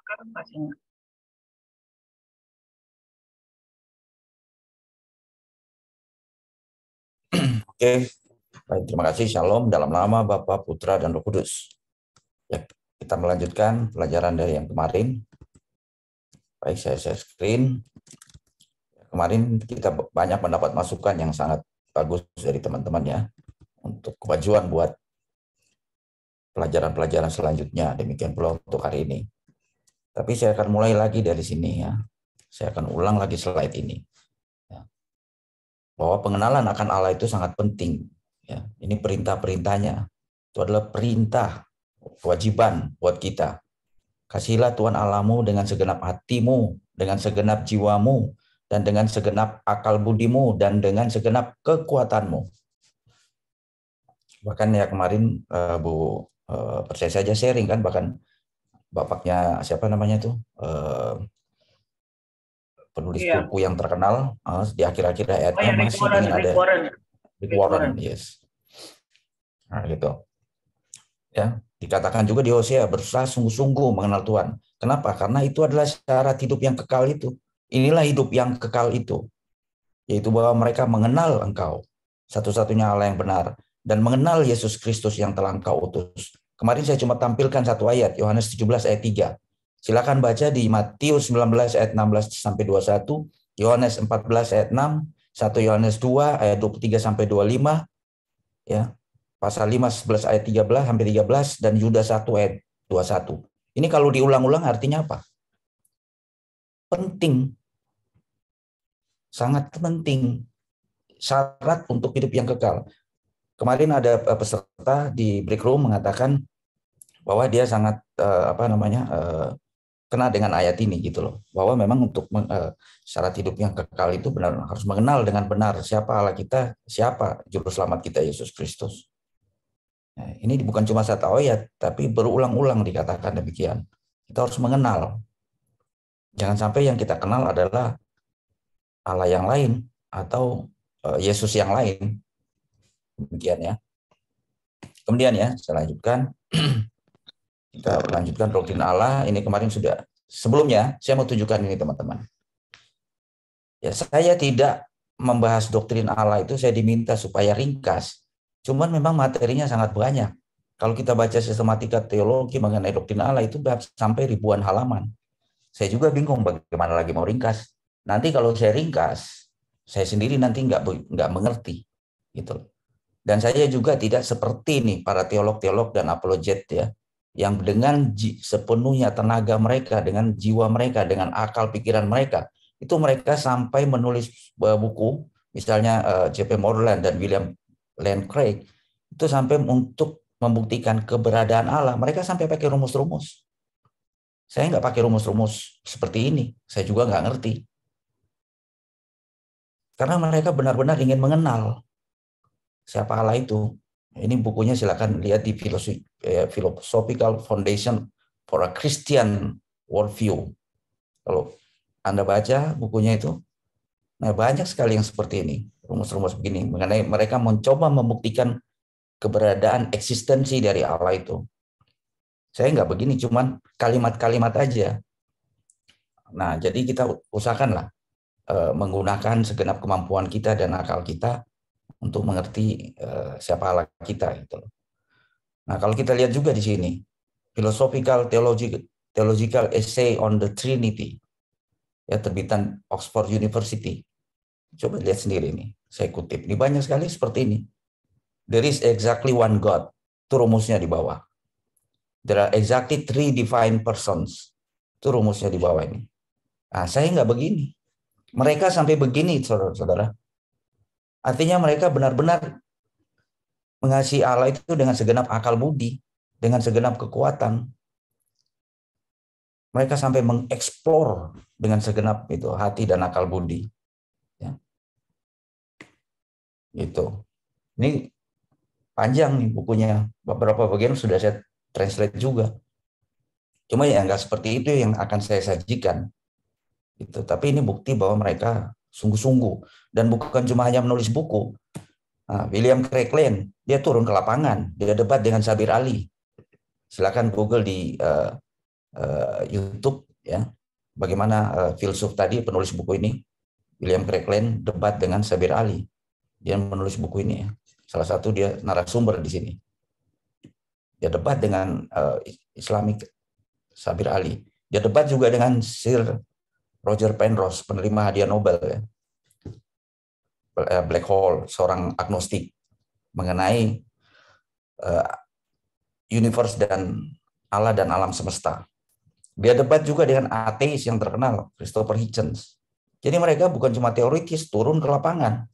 Sekarang masih enggak. Oke, baik, terima kasih. Shalom dalam nama Bapa, Putra, dan Roh Kudus. Ya, kita melanjutkan pelajaran dari yang kemarin. Baik, saya share screen. Kemarin kita banyak mendapat masukan yang sangat bagus dari teman-teman ya, untuk kemajuan buat pelajaran-pelajaran selanjutnya. Demikian pula untuk hari ini. Tapi saya akan mulai lagi dari sini ya. Saya akan ulang lagi slide ini. Ya. Bahwa pengenalan akan Allah itu sangat penting. Ya. Ini perintah-perintahnya. Itu adalah perintah, kewajiban buat kita. Kasihilah Tuhan Allahmu dengan segenap hatimu, dengan segenap jiwamu, dan dengan segenap akal budimu, dan dengan segenap kekuatanmu. Bahkan ya kemarin Bu percaya saja sharing kan, bahkan bapaknya siapa namanya tuh, penulis buku yang terkenal, di akhir-akhir ayatnya masih ingin ada Rick Warren, yes. Nah gitu. Ya, dikatakan juga di Hosea, berusaha sungguh-sungguh mengenal Tuhan. Kenapa? Karena itu adalah syarat hidup yang kekal itu. Inilah hidup yang kekal itu, yaitu bahwa mereka mengenal Engkau, satu-satunya Allah yang benar, dan mengenal Yesus Kristus yang telah Engkau utus. Kemarin saya cuma tampilkan satu ayat, Yohanes 17 ayat 3. Silakan baca di Matius 19 ayat 16 sampai 21, Yohanes 14 ayat 6, 1 Yohanes 2 ayat 23 sampai 25, ya. Pasal 5 11 ayat 13 sampai 13, dan Yudas 1 ayat 21. Ini kalau diulang-ulang artinya apa? Penting. Sangat penting. Syarat untuk hidup yang kekal. Kemarin ada peserta di break room mengatakan bahwa dia sangat kena dengan ayat ini gitu loh. Bahwa memang untuk syarat hidup yang kekal itu benar harus mengenal dengan benar siapa Allah kita, siapa juru selamat kita Yesus Kristus. Nah, ini bukan cuma satu ayat, tapi berulang-ulang dikatakan demikian. Kita harus mengenal. Jangan sampai yang kita kenal adalah Allah yang lain atau Yesus yang lain. Demikian ya. Kemudian ya, saya lanjutkan. Kita lanjutkan doktrin Allah. Ini kemarin sudah. Sebelumnya, saya mau tunjukkan ini teman-teman. Ya, saya tidak membahas doktrin Allah itu, saya diminta supaya ringkas. Cuman memang materinya sangat banyak. Kalau kita baca sistematika teologi mengenai doktrin Allah itu sampai ribuan halaman. Saya juga bingung bagaimana lagi mau ringkas. Nanti kalau saya ringkas, saya sendiri nanti nggak mengerti, gitu. Dan saya juga tidak seperti nih para teolog-teolog dan apologet ya, yang dengan sepenuhnya tenaga mereka, dengan jiwa mereka, dengan akal pikiran mereka, itu mereka sampai menulis buku, misalnya J.P. Moreland dan William Lane Craig, itu sampai untuk membuktikan keberadaan Allah, mereka sampai pakai rumus-rumus. Saya nggak pakai rumus-rumus seperti ini, saya juga nggak ngerti. Karena mereka benar-benar ingin mengenal siapa Allah itu. Ini bukunya silakan lihat di Philosophical Foundation for a Christian Worldview. Kalau Anda baca bukunya itu, nah banyak sekali yang seperti ini, rumus-rumus begini, mengenai mereka mencoba membuktikan keberadaan eksistensi dari Allah itu. Saya nggak begini, cuman kalimat-kalimat aja. Nah, jadi kita usahakanlah menggunakan segenap kemampuan kita dan akal kita untuk mengerti siapa Allah kita gitu. Nah, kalau kita lihat juga di sini, Theological Essay on the Trinity, ya terbitan Oxford University. Coba lihat sendiri nih, saya kutip. Ini banyak sekali seperti ini. There is exactly one God. Itu rumusnya di bawah. There are exactly three divine persons. Itu rumusnya di bawah ini. Nah, saya nggak begini. Mereka sampai begini, saudara-saudara. Artinya mereka benar-benar mengasihi Allah itu dengan segenap akal budi, dengan segenap kekuatan. Mereka sampai mengeksplor dengan segenap itu hati dan akal budi. Ya. Gitu. Ini panjang nih bukunya. Beberapa bagian sudah saya translate juga. Cuma ya nggak seperti itu yang akan saya sajikan. Gitu. Tapi ini bukti bahwa mereka sungguh-sungguh. Dan bukan cuma hanya menulis buku. Nah, William Craig Lane, dia turun ke lapangan. Dia debat dengan Sabir Ali. Silakan Google di YouTube ya, bagaimana filsuf tadi penulis buku ini William Craig debat dengan Sabir Ali. Dia menulis buku ini ya. Salah satu dia narasumber di sini. Dia debat dengan Islamic Sabir Ali. Dia debat juga dengan Sir Roger Penrose, penerima hadiah Nobel ya. Black Hole, seorang agnostik mengenai universe dan Allah dan alam semesta. Dia debat juga dengan ateis yang terkenal, Christopher Hitchens. Jadi mereka bukan cuma teoritis, turun ke lapangan,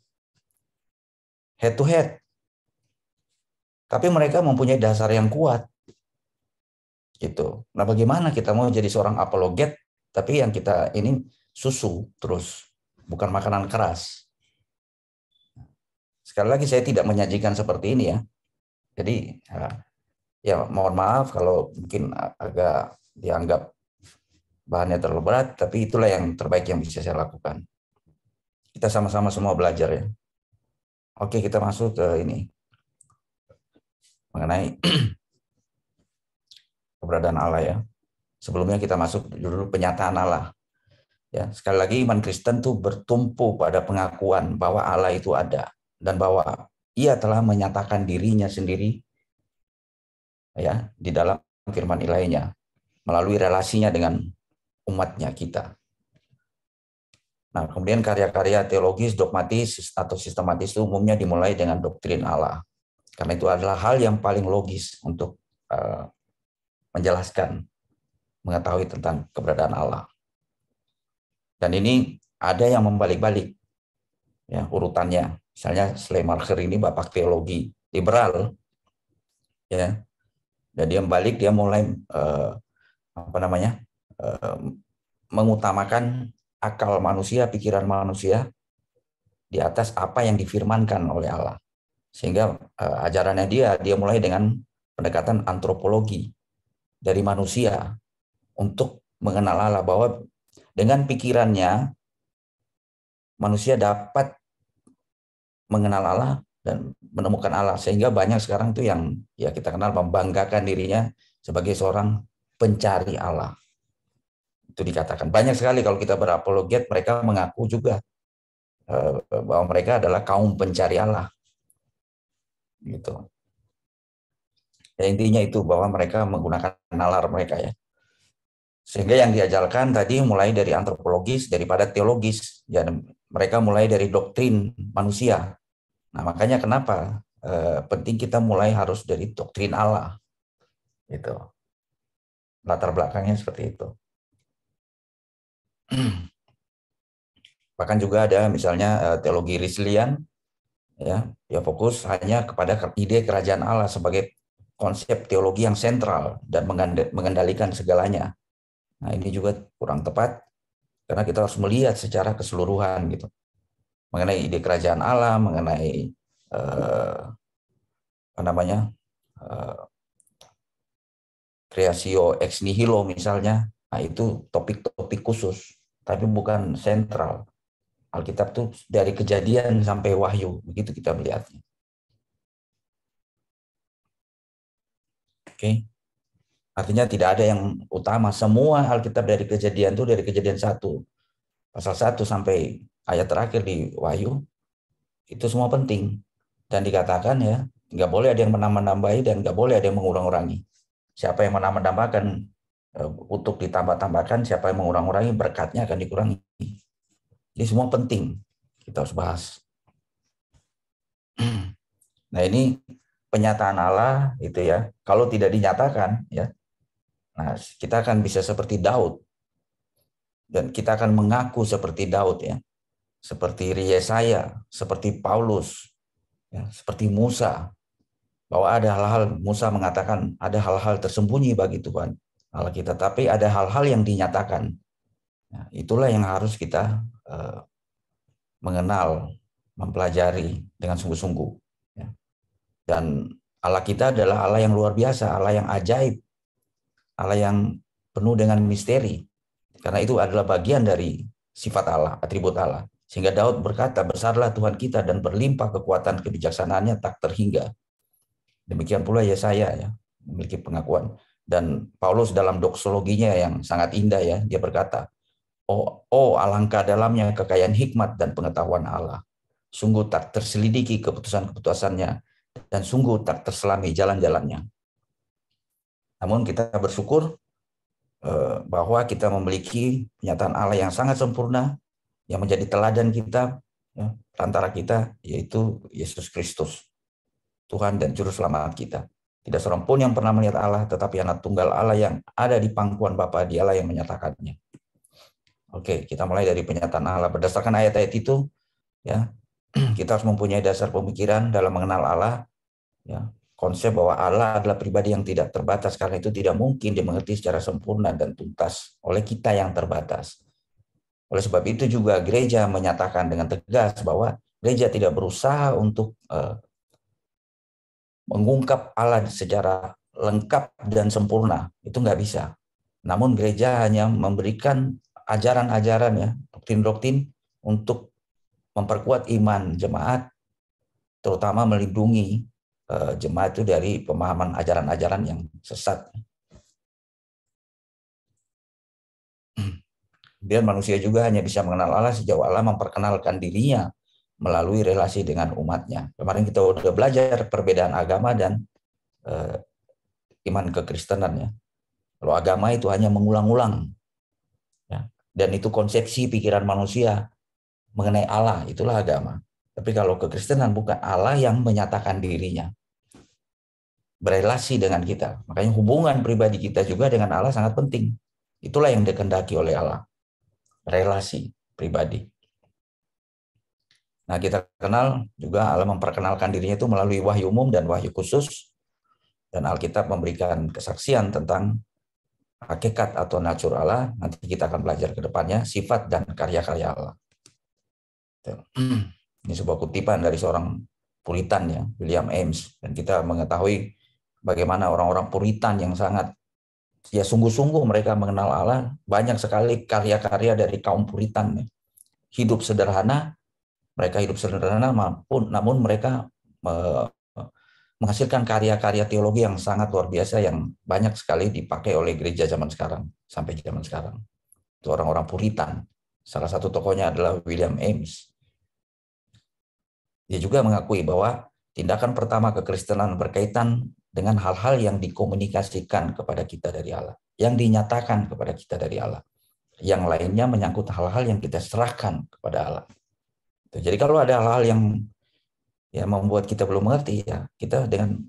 head to head. Tapi mereka mempunyai dasar yang kuat. Gitu. Nah, bagaimana kita mau jadi seorang apologet, tapi yang kita ini susu terus, bukan makanan keras. Sekali lagi saya tidak menyajikan seperti ini ya. Jadi ya mohon maaf kalau mungkin agak dianggap bahannya terlalu berat, tapi itulah yang terbaik yang bisa saya lakukan. Kita sama-sama semua belajar ya. Oke, kita masuk ke ini. Mengenai keberadaan Allah ya. Sebelumnya kita masuk dulu penyataan Allah. Ya, sekali lagi iman Kristen itu bertumpu pada pengakuan bahwa Allah itu ada dan bahwa Ia telah menyatakan dirinya sendiri ya di dalam firman ilahinya melalui relasinya dengan umatnya kita. Nah, kemudian karya-karya teologis, dogmatis atau sistematis itu umumnya dimulai dengan doktrin Allah. Karena itu adalah hal yang paling logis untuk menjelaskan, mengetahui tentang keberadaan Allah. Dan ini ada yang membalik-balik ya urutannya. Misalnya Schleiermacher ini bapak teologi liberal ya. Dan dia balik, dia mulai mengutamakan akal manusia, pikiran manusia di atas apa yang difirmankan oleh Allah. Sehingga ajarannya dia mulai dengan pendekatan antropologi dari manusia untuk mengenal Allah, bahwa dengan pikirannya manusia dapat mengenal Allah dan menemukan Allah. Sehingga banyak sekarang tuh yang ya kita kenal membanggakan dirinya sebagai seorang pencari Allah. Itu dikatakan. Banyak sekali kalau kita berapologet, mereka mengaku juga bahwa mereka adalah kaum pencari Allah. Gitu. Ya, intinya itu bahwa mereka menggunakan nalar mereka ya. Sehingga yang diajarkan tadi mulai dari antropologis daripada teologis. Ya, mereka mulai dari doktrin manusia. Nah, makanya kenapa penting kita mulai harus dari doktrin Allah. Gitu. Latar belakangnya seperti itu. Bahkan juga ada misalnya teologi Rislian, ya, dia fokus hanya kepada ide kerajaan Allah sebagai konsep teologi yang sentral dan mengendalikan segalanya. Nah, ini juga kurang tepat karena kita harus melihat secara keseluruhan gitu. Mengenai ide kerajaan Allah, mengenai creatio ex nihilo misalnya. Nah, itu topik-topik khusus, tapi bukan sentral. Alkitab tuh dari Kejadian sampai Wahyu, begitu kita melihatnya. Oke. Artinya tidak ada yang utama. Semua Alkitab dari Kejadian itu dari Kejadian 1. Pasal 1 sampai ayat terakhir di Wahyu, itu semua penting. Dan dikatakan ya, nggak boleh ada yang menambah-nambahi dan nggak boleh ada yang mengurang-urangi. Siapa yang menambah-tambahkan untuk ditambah-tambahkan, siapa yang mengurang-urangi berkatnya akan dikurangi. Jadi semua penting. Kita harus bahas. Nah, ini penyataan Allah itu ya. Kalau tidak dinyatakan ya, nah kita akan bisa seperti Daud. Dan kita akan mengaku seperti Daud ya. Seperti Yesaya, seperti Paulus, ya, seperti Musa. Bahwa ada hal-hal, Musa mengatakan ada hal-hal tersembunyi bagi Tuhan Allah kita, tapi ada hal-hal yang dinyatakan. Nah, itulah yang harus kita mengenal, mempelajari dengan sungguh-sungguh. Ya. Dan Allah kita adalah Allah yang luar biasa, Allah yang ajaib, Allah yang penuh dengan misteri. Karena itu adalah bagian dari sifat Allah, atribut Allah. Sehingga Daud berkata, besarlah Tuhan kita dan berlimpah kekuatan kebijaksanaannya tak terhingga. Demikian pula Yesaya ya, memiliki pengakuan. Dan Paulus dalam doksologinya yang sangat indah ya, dia berkata, oh alangkah dalamnya kekayaan hikmat dan pengetahuan Allah. Sungguh tak terselidiki keputusan-keputusannya dan sungguh tak terselami jalan-jalannya. Namun kita bersyukur bahwa kita memiliki penyataan Allah yang sangat sempurna, yang menjadi teladan kita, ya, antara kita, yaitu Yesus Kristus, Tuhan dan Juru Selamat kita. Tidak seorang pun yang pernah melihat Allah, tetapi anak tunggal Allah yang ada di pangkuan Bapa, dialah yang menyatakannya. Oke, kita mulai dari penyataan Allah. Berdasarkan ayat-ayat itu, ya, kita harus mempunyai dasar pemikiran dalam mengenal Allah, ya, konsep bahwa Allah adalah pribadi yang tidak terbatas, karena itu tidak mungkin dimengerti secara sempurna dan tuntas oleh kita yang terbatas. Oleh sebab itu juga gereja menyatakan dengan tegas bahwa gereja tidak berusaha untuk mengungkap Allah secara lengkap dan sempurna. Itu nggak bisa. Namun gereja hanya memberikan ajaran-ajaran, ya, doktrin-doktrin untuk memperkuat iman jemaat, terutama melindungi jemaat itu dari pemahaman ajaran-ajaran yang sesat. Biar manusia juga hanya bisa mengenal Allah sejauh Allah memperkenalkan dirinya melalui relasi dengan umatnya. Kemarin kita udah belajar perbedaan agama dan iman kekristenan, ya. Kalau agama itu hanya mengulang-ulang, ya, dan itu konsepsi pikiran manusia mengenai Allah, itulah agama. Tapi kalau kekristenan bukan, Allah yang menyatakan dirinya, berelasi dengan kita. Makanya hubungan pribadi kita juga dengan Allah sangat penting. Itulah yang dikehendaki oleh Allah, relasi pribadi. Nah, kita kenal juga Allah memperkenalkan dirinya itu melalui wahyu umum dan wahyu khusus. Dan Alkitab memberikan kesaksian tentang hakikat atau natur Allah. Nanti kita akan belajar ke depannya, sifat dan karya-karya Allah. Ini sebuah kutipan dari seorang Puritan, ya, William Ames. Dan kita mengetahui bagaimana orang-orang Puritan yang sangat, ya, sungguh-sungguh mereka mengenal Allah. Banyak sekali karya-karya dari kaum Puritan, ya. Hidup sederhana, mereka hidup sederhana, namun mereka menghasilkan karya-karya teologi yang sangat luar biasa, yang banyak sekali dipakai oleh gereja zaman sekarang, sampai zaman sekarang. Itu orang-orang Puritan. Salah satu tokohnya adalah William Ames. Dia juga mengakui bahwa tindakan pertama kekristenan berkaitan dengan hal-hal yang dikomunikasikan kepada kita dari Allah, yang dinyatakan kepada kita dari Allah. Yang lainnya menyangkut hal-hal yang kita serahkan kepada Allah. Jadi kalau ada hal-hal yang, ya, membuat kita belum mengerti, ya, kita dengan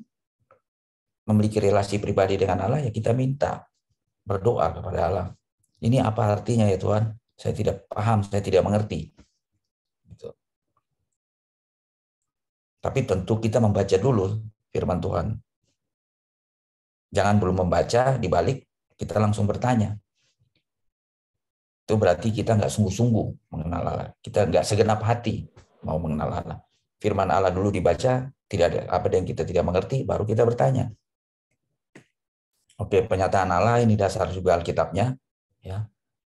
memiliki relasi pribadi dengan Allah, ya, kita minta, berdoa kepada Allah. Ini apa artinya, ya Tuhan? Saya tidak paham, saya tidak mengerti. Gitu. Tapi tentu kita membaca dulu firman Tuhan. Jangan belum membaca, dibalik kita langsung bertanya. Itu berarti kita nggak sungguh-sungguh mengenal Allah. Kita nggak segenap hati mau mengenal Allah. Firman Allah dulu dibaca, tidak ada apa yang kita tidak mengerti, baru kita bertanya. Oke, penyataan Allah ini dasar juga Alkitabnya, ya,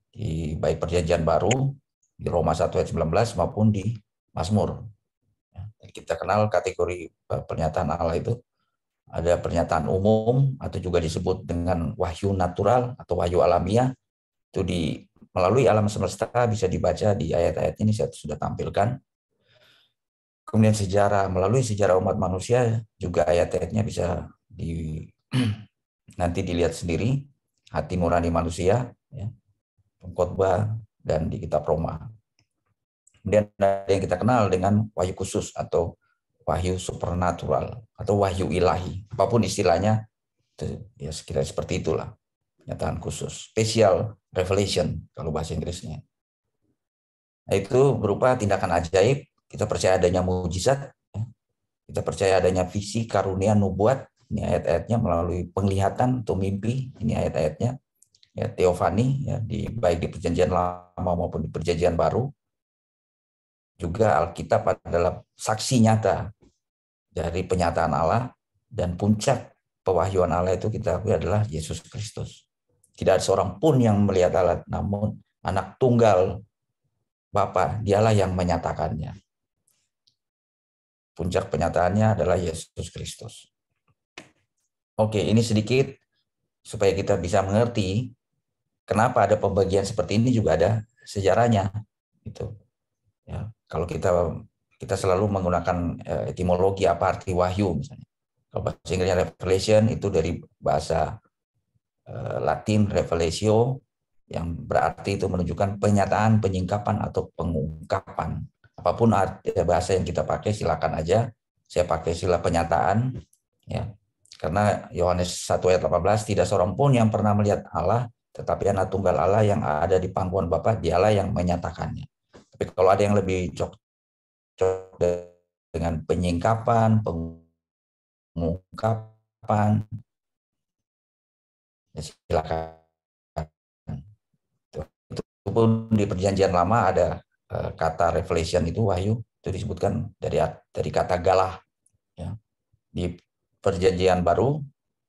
di baik Perjanjian Baru, di Roma 1 ayat 19 maupun di Mazmur. Ya, kita kenal kategori pernyataan Allah itu. Ada pernyataan umum atau juga disebut dengan wahyu natural atau wahyu alamiah. Itu melalui alam semesta, bisa dibaca di ayat-ayat ini saya sudah tampilkan. Kemudian melalui sejarah umat manusia juga ayat-ayatnya bisa nanti dilihat sendiri. Hati nurani manusia, ya, Pengkhotbah, dan di kitab Roma. Kemudian ada yang kita kenal dengan wahyu khusus atau wahyu supernatural atau wahyu ilahi. Apapun istilahnya, ya sekiranya seperti itulah. Nyataan khusus, special revelation kalau bahasa Inggrisnya. Nah, itu berupa tindakan ajaib. Kita percaya adanya mujizat, ya. Kita percaya adanya visi, karunia, nubuat. Ini ayat-ayatnya melalui penglihatan atau mimpi. Ini ayat-ayatnya, ya, teofani, ya, baik di Perjanjian Lama maupun di Perjanjian Baru. Juga Alkitab adalah saksi nyata dari penyataan Allah, dan puncak pewahyuan Allah itu kita akui adalah Yesus Kristus. Tidak ada seorang pun yang melihat Allah, namun anak tunggal Bapa, dialah yang menyatakannya. Puncak penyataannya adalah Yesus Kristus. Oke, ini sedikit supaya kita bisa mengerti kenapa ada pembagian seperti ini, juga ada sejarahnya gitu. Ya, kalau kita selalu menggunakan etimologi apa arti wahyu misalnya. Kalau bahasa Inggrisnya revelation itu dari bahasa Latin revelatio yang berarti itu menunjukkan penyataan, penyingkapan atau pengungkapan. Apapun arti bahasa yang kita pakai silakan aja. Saya pakai istilah penyataan ya. Karena Yohanes 1 ayat 18 tidak seorang pun yang pernah melihat Allah, tetapi anak tunggal Allah yang ada di pangkuan Bapa, dialah yang menyatakannya. Tapi kalau ada yang lebih cocok dengan penyingkapan, pengungkapan, ya silakan. Itu pun di Perjanjian Lama ada kata revelation itu wahyu itu disebutkan dari kata galah ya. Di Perjanjian Baru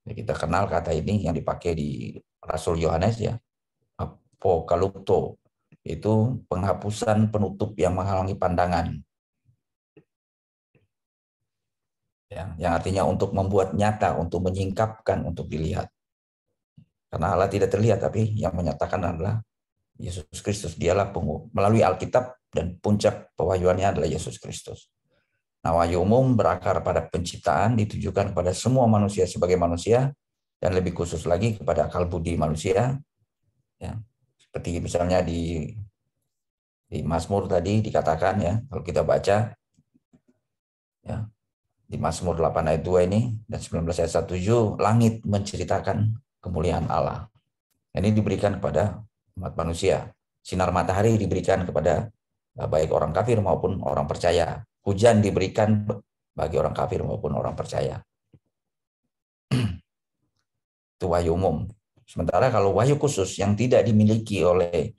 ya kita kenal kata ini yang dipakai di Rasul Yohanes ya, apokalupto, itu penghapusan penutup yang menghalangi pandangan ya, yang artinya untuk membuat nyata, untuk menyingkapkan, untuk dilihat. Karena Allah tidak terlihat, tapi yang menyatakan adalah Yesus Kristus. Dialah melalui Alkitab dan puncak pewahyuannya adalah Yesus Kristus. Nah, wahyu umum berakar pada penciptaan, ditujukan kepada semua manusia sebagai manusia, dan lebih khusus lagi kepada akal budi manusia. Ya, seperti misalnya di Mazmur tadi dikatakan ya, kalau kita baca ya, di Mazmur 8 ayat 2 ini dan 19 ayat 17, langit menceritakan kemuliaan Allah. Ini diberikan kepada umat manusia. Sinar matahari diberikan kepada baik orang kafir maupun orang percaya. Hujan diberikan bagi orang kafir maupun orang percaya. Itu wahyu umum. Sementara kalau wahyu khusus yang tidak dimiliki oleh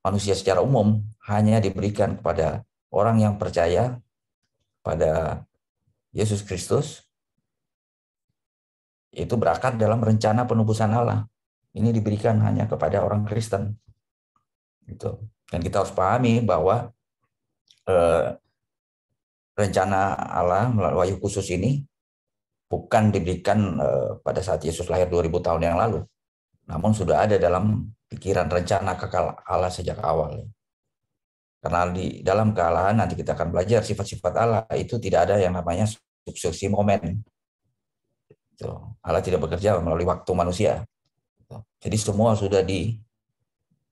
manusia secara umum, hanya diberikan kepada orang yang percaya pada Yesus Kristus, itu berakar dalam rencana penebusan Allah. Ini diberikan hanya kepada orang Kristen. Gitu. Dan kita harus pahami bahwa rencana Allah melalui wahyu khusus ini bukan diberikan pada saat Yesus lahir 2000 tahun yang lalu, namun sudah ada dalam pikiran rencana kekal Allah sejak awal. Karena di dalam kealahan nanti kita akan belajar sifat-sifat Allah itu tidak ada yang namanya suksesi momen. Allah tidak bekerja melalui waktu manusia. Jadi semua sudah di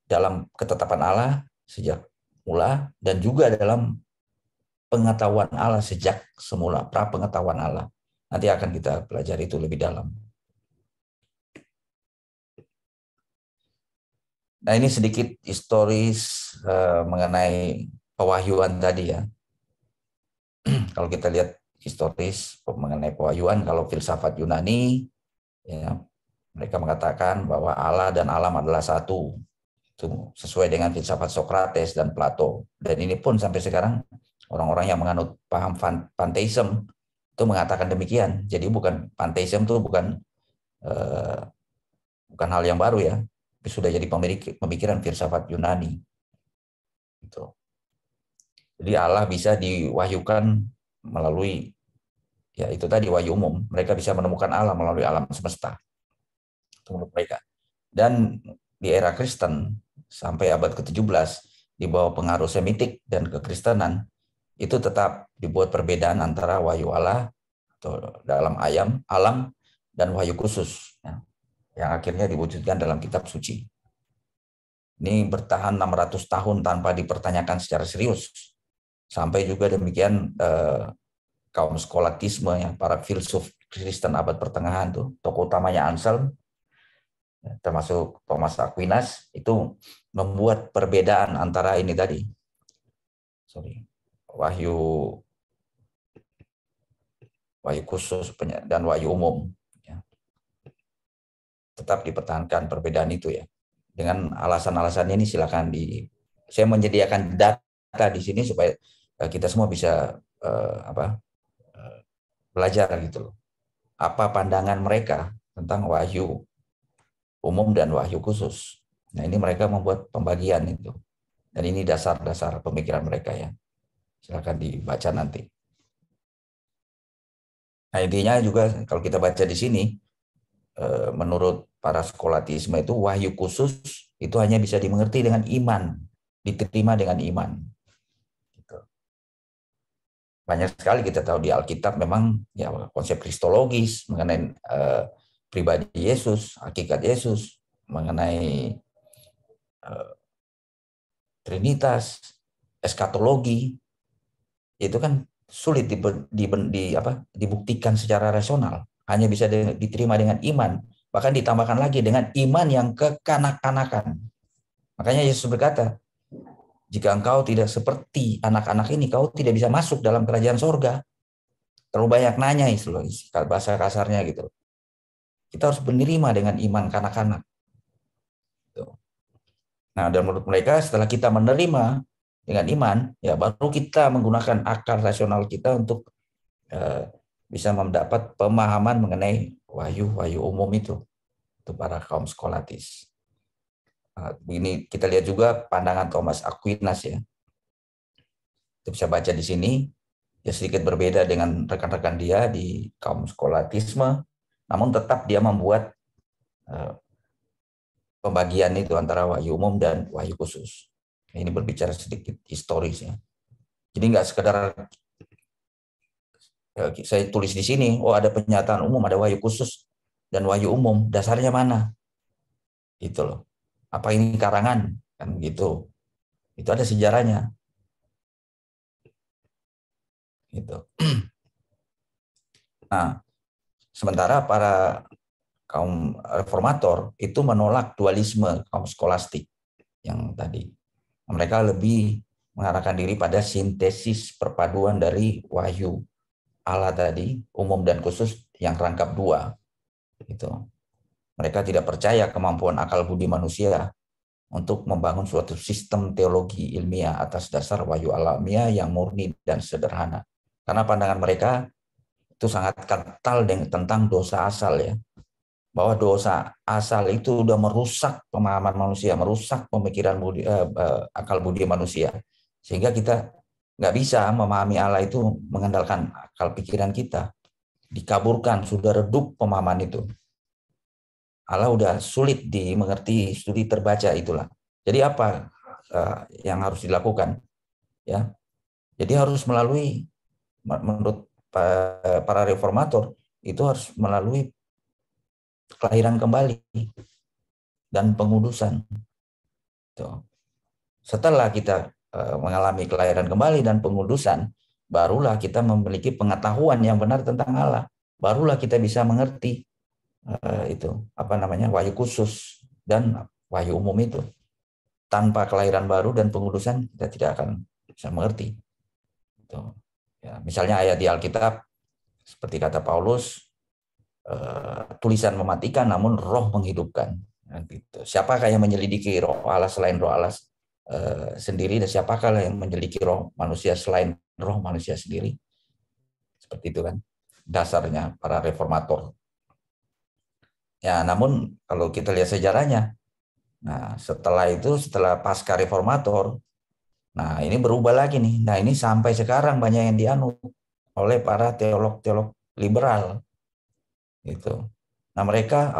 dalam ketetapan Allah sejak mula dan juga dalam pengetahuan Allah sejak semula, pra pengetahuan Allah. Nanti akan kita pelajari itu lebih dalam. Nah, ini sedikit historis mengenai pewahyuan tadi ya. Kalau kita lihat historis mengenai pewahyuan, kalau filsafat Yunani, ya, mereka mengatakan bahwa Allah dan alam adalah satu. Itu sesuai dengan filsafat Socrates dan Plato. Dan ini pun sampai sekarang orang-orang yang menganut paham pantheism itu mengatakan demikian. Jadi bukan pantheism itu bukan hal yang baru ya. Sudah jadi pemikiran filsafat Yunani. Gitu. Jadi Allah bisa diwahyukan melalui ya itu tadi wahyu umum. Mereka bisa menemukan Allah melalui alam semesta. Itu menurut mereka. Dan di era Kristen sampai abad ke-17 di bawah pengaruh Semitik dan kekristenan itu tetap dibuat perbedaan antara wahyu Allah atau dalam alam dan wahyu khusus ya, yang akhirnya diwujudkan dalam kitab suci. Ini bertahan 600 tahun tanpa dipertanyakan secara serius. Sampai juga demikian kaum skolatisme ya, para filsuf Kristen abad pertengahan tuh, tokoh utamanya Anselm termasuk Thomas Aquinas itu membuat perbedaan antara ini tadi. Wahyu khusus dan wahyu umum ya. Tetap dipertahankan perbedaan itu ya. Dengan alasan-alasannya ini silakan saya menyediakan data di sini supaya kita semua bisa belajar gitu loh. Apa pandangan mereka tentang wahyu umum dan wahyu khusus. Nah, ini mereka membuat pembagian itu. Dan ini dasar-dasar pemikiran mereka ya. Silakan dibaca nanti. Nah, intinya juga kalau kita baca di sini menurut para skolatisme itu wahyu khusus itu hanya bisa dimengerti dengan iman, diterima dengan iman. Gitu. Banyak sekali kita tahu di Alkitab memang ya konsep kristologis mengenai pribadi Yesus, hakikat Yesus, mengenai Trinitas, eskatologi, itu kan sulit dibuktikan secara rasional. Hanya bisa diterima dengan iman. Bahkan ditambahkan lagi dengan iman yang kekanak-kanakan. Makanya Yesus berkata, jika engkau tidak seperti anak-anak ini, kau tidak bisa masuk dalam kerajaan sorga. Terlalu banyak nanya itu loh, bahasa kasarnya gitu. Kita harus menerima dengan iman kanak-kanak. Nah, dan menurut mereka setelah kita menerima dengan iman, ya baru kita menggunakan akal rasional kita untuk bisa mendapat pemahaman mengenai wahyu-wahyu umum itu para kaum skolatis. Ini kita lihat juga pandangan Thomas Aquinas ya. Kita bisa baca di sini, ya sedikit berbeda dengan rekan-rekan dia di kaum skolatisme, namun tetap dia membuat pembagian itu antara wahyu umum dan wahyu khusus. Ini berbicara sedikit historis ya. Jadi nggak sekedar saya tulis di sini, oh ada penyataan umum, ada wahyu khusus dan wahyu umum, dasarnya mana? Gitu loh. Apa ini karangan? Kan gitu. Itu ada sejarahnya. Gitu. Nah, sementara para kaum reformator itu menolak dualisme kaum skolastik yang tadi. Mereka lebih mengarahkan diri pada sintesis perpaduan dari wahyu Allah tadi, umum dan khusus yang rangkap dua. Gitu. Mereka tidak percaya kemampuan akal budi manusia untuk membangun suatu sistem teologi ilmiah atas dasar wahyu alamiah yang murni dan sederhana. Karena pandangan mereka itu sangat kental tentang dosa asal ya. Bahwa dosa asal itu udah merusak pemahaman manusia, merusak pemikiran akal budi manusia. Sehingga kita nggak bisa memahami Allah itu mengandalkan akal pikiran kita. Dikaburkan, sudah redup pemahaman itu. Allah udah sulit dimengerti, studi terbaca itulah. Jadi apa yang harus dilakukan? Ya, jadi harus melalui menurut para reformator itu harus melalui kelahiran kembali dan pengudusan. Setelah kita mengalami kelahiran kembali dan pengudusan, barulah kita memiliki pengetahuan yang benar tentang Allah. Barulah kita bisa mengerti itu wahyu khusus dan wahyu umum itu. Tanpa kelahiran baru dan pengudusan kita tidak akan bisa mengerti. Ya, misalnya ayat di Alkitab seperti kata Paulus, tulisan mematikan namun roh menghidupkan. Gitu. Siapakah yang menyelidiki roh Allah selain roh Allah sendiri, dan siapakah yang menyelidiki roh manusia selain roh manusia sendiri? Seperti itu kan dasarnya para reformator. Ya, namun kalau kita lihat sejarahnya, nah setelah pasca reformator, nah ini berubah lagi nih. Nah ini sampai sekarang banyak yang dianut oleh para teolog-teolog liberal gitu. Nah mereka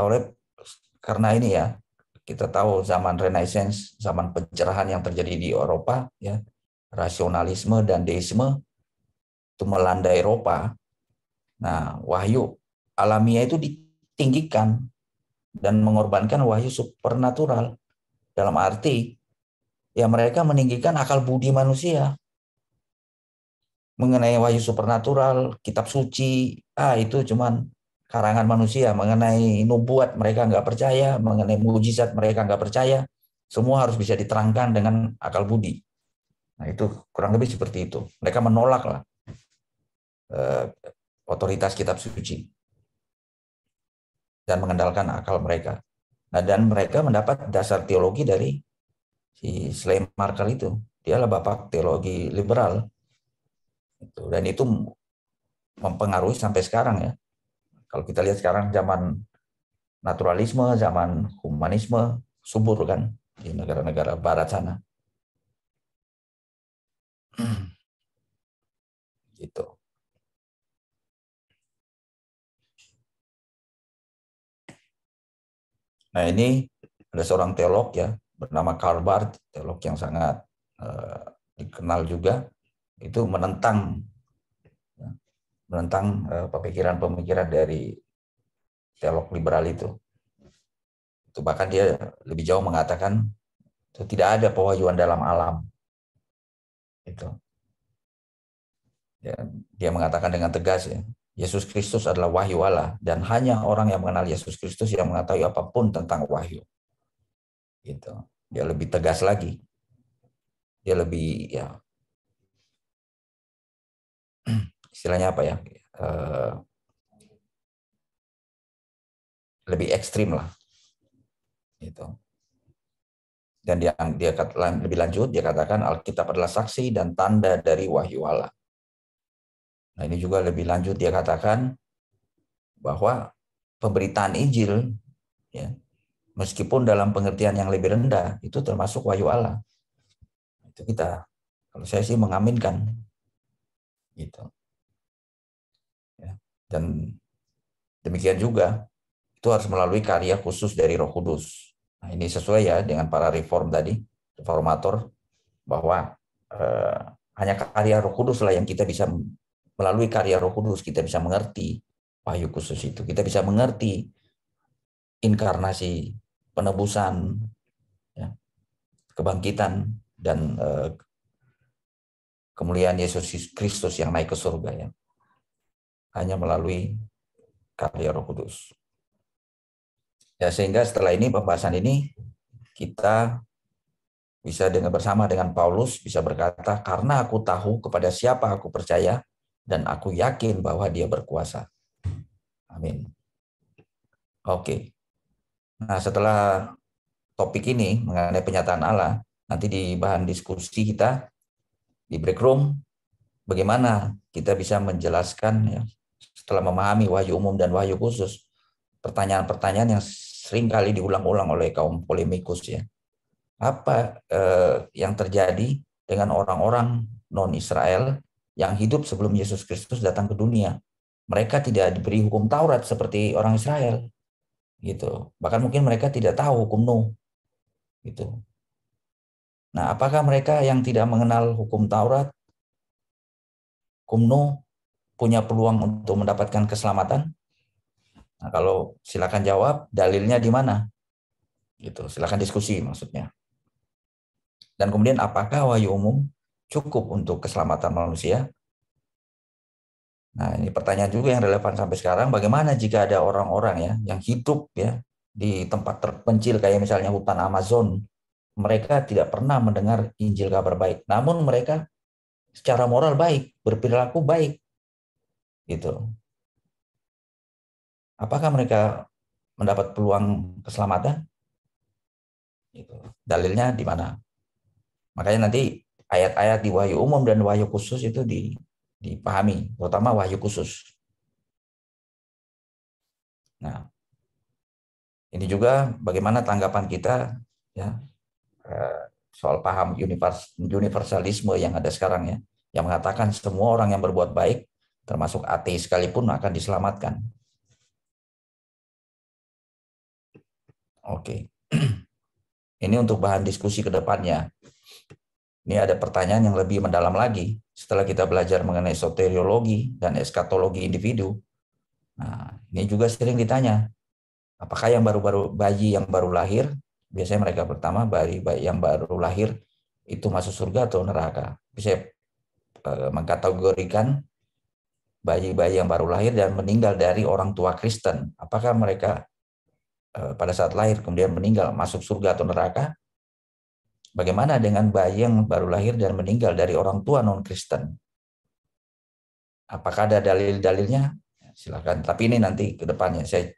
karena ini ya, kita tahu zaman Renaissance, zaman pencerahan yang terjadi di Eropa ya, rasionalisme dan deisme itu melanda Eropa. Nah, wahyu alamiah itu ditinggikan dan mengorbankan wahyu supernatural. Dalam arti ya mereka meninggikan akal budi manusia. Mengenai wahyu supernatural, kitab suci, itu cuman karangan manusia. Mengenai nubuat mereka nggak percaya, mengenai mujizat mereka nggak percaya. Semua harus bisa diterangkan dengan akal budi. Nah itu kurang lebih seperti itu. Mereka menolak lah otoritas kitab suci dan mengandalkan akal mereka. Nah dan mereka mendapat dasar teologi dari si Schleiermacher itu. Dialah bapak teologi liberal. Dan itu mempengaruhi sampai sekarang ya. Kalau kita lihat sekarang zaman naturalisme, zaman humanisme subur kan di negara-negara barat sana. Gitu. Nah, ini ada seorang teolog ya bernama Karl Barth, teolog yang sangat dikenal juga, itu menentang pemikiran-pemikiran dari teolog liberal itu. Itu bahkan dia lebih jauh mengatakan itu tidak ada pewahyuan dalam alam. Itu. Ya, dia mengatakan dengan tegas ya, Yesus Kristus adalah wahyu Allah dan hanya orang yang mengenal Yesus Kristus yang mengetahui apapun tentang wahyu. Gitu. Dia lebih tegas lagi. Dia lebih ya istilahnya apa ya? Lebih ekstrim lah. Gitu. Dan dia lebih lanjut dia katakan Alkitab adalah saksi dan tanda dari wahyu Allah. Nah, ini juga lebih lanjut dia katakan bahwa pemberitaan Injil ya, meskipun dalam pengertian yang lebih rendah itu termasuk wahyu Allah. Itu kita, kalau saya sih mengaminkan gitu. Ya. Dan demikian juga itu harus melalui karya khusus dari Roh Kudus. Nah, ini sesuai ya dengan para reformator bahwa eh, hanya karya Roh Kudus lah yang kita bisa, melalui karya Roh Kudus kita bisa mengerti wahyu khusus itu. Kita bisa mengerti inkarnasi, penebusan, ya, kebangkitan dan kemuliaan Yesus Kristus yang naik ke surga ya. Hanya melalui karya Roh Kudus. Ya, sehingga setelah ini pembahasan ini kita bisa bersama dengan Paulus bisa berkata, karena aku tahu kepada siapa aku percaya dan aku yakin bahwa dia berkuasa. Amin. Oke. Nah, setelah topik ini mengenai penyataan Allah, nanti di bahan diskusi kita di break room, bagaimana kita bisa menjelaskan ya, setelah memahami wahyu umum dan wahyu khusus, pertanyaan-pertanyaan yang sering kali diulang-ulang oleh kaum polemikus ya. Apa yang terjadi dengan orang-orang non-Israel yang hidup sebelum Yesus Kristus datang ke dunia? Mereka tidak diberi hukum Taurat seperti orang Israel, gitu. Bahkan mungkin mereka tidak tahu hukum Nuh, gitu. Nah, apakah mereka yang tidak mengenal hukum Taurat, hukum Nuh, punya peluang untuk mendapatkan keselamatan? Nah, kalau silakan jawab, dalilnya di mana? Gitu. Silakan diskusi maksudnya. Dan kemudian apakah wahyu umum cukup untuk keselamatan manusia? Nah, ini pertanyaan juga yang relevan sampai sekarang. Bagaimana jika ada orang-orang ya yang hidup ya di tempat terpencil kayak misalnya hutan Amazon, mereka tidak pernah mendengar Injil kabar baik, namun mereka secara moral baik, berperilaku baik, gitu. Apakah mereka mendapat peluang keselamatan? Gitu. Dalilnya di mana? Makanya nanti ayat-ayat di wahyu umum dan wahyu khusus itu dipahami, terutama wahyu khusus. Nah, ini juga bagaimana tanggapan kita ya soal paham universalisme yang ada sekarang ya, yang mengatakan semua orang yang berbuat baik, termasuk ateis sekalipun akan diselamatkan. Oke. Ini untuk bahan diskusi ke depannya. Ini ada pertanyaan yang lebih mendalam lagi setelah kita belajar mengenai soteriologi dan eskatologi individu. Nah, ini juga sering ditanya, apakah yang bayi yang baru lahir, biasanya mereka pertama bayi yang baru lahir itu masuk surga atau neraka? Bisa mengkategorikan bayi-bayi yang baru lahir dan meninggal dari orang tua Kristen. Apakah mereka pada saat lahir kemudian meninggal masuk surga atau neraka? Bagaimana dengan bayi yang baru lahir dan meninggal dari orang tua non-Kristen? Apakah ada dalil-dalilnya? Silakan. Tapi ini nanti ke depannya. Saya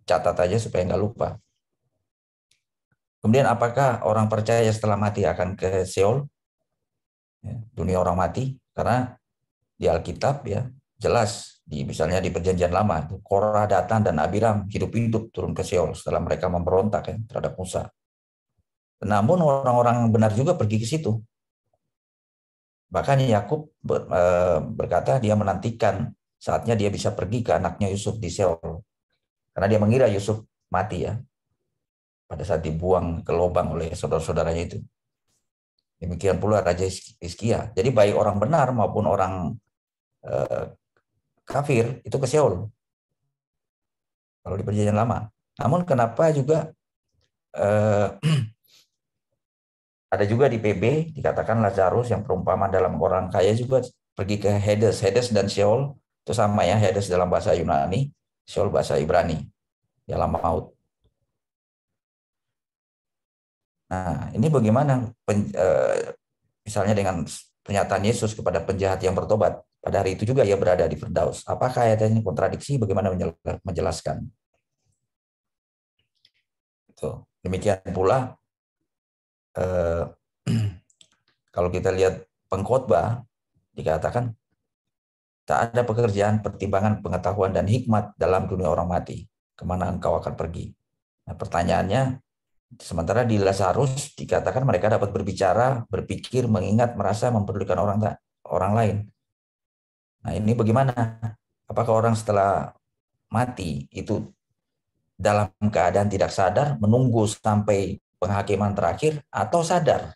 catat aja supaya nggak lupa. Kemudian apakah orang percaya setelah mati akan ke Seol? Ya, dunia orang mati. Karena di Alkitab ya jelas misalnya di Perjanjian Lama Korah, Datan dan Abiram hidup-hidup turun ke Seol setelah mereka memberontak ya, terhadap Musa. Namun orang-orang benar juga pergi ke situ. Bahkan Yakub berkata dia menantikan saatnya dia bisa pergi ke anaknya Yusuf di Seol. Karena dia mengira Yusuf mati ya. pada saat dibuang ke lubang oleh saudara-saudaranya itu. Demikian pula Raja Hizkia. Jadi baik orang benar maupun orang kafir itu ke Seol kalau di Perjanjian Lama. Namun kenapa juga ada juga di PB dikatakan Lazarus yang perumpamaan dalam orang kaya juga pergi ke Hades. Hades dan Seol itu sama ya, Hades dalam bahasa Yunani, Seol bahasa Ibrani, di alam maut. Nah, ini bagaimana misalnya dengan pernyataan Yesus kepada penjahat yang bertobat. Pada hari itu juga ia berada di Firdaus. Apakah ayat ini kontradiksi? Bagaimana menjelaskan? Demikian pula kalau kita lihat pengkhotbah dikatakan tak ada pekerjaan, pertimbangan, pengetahuan dan hikmat dalam dunia orang mati. Kemana engkau akan pergi? Nah, pertanyaannya, sementara di Lazarus dikatakan mereka dapat berbicara, berpikir, mengingat, merasa, mempedulikan orang lain. Nah, ini bagaimana? Apakah orang setelah mati itu dalam keadaan tidak sadar, menunggu sampai penghakiman terakhir, atau sadar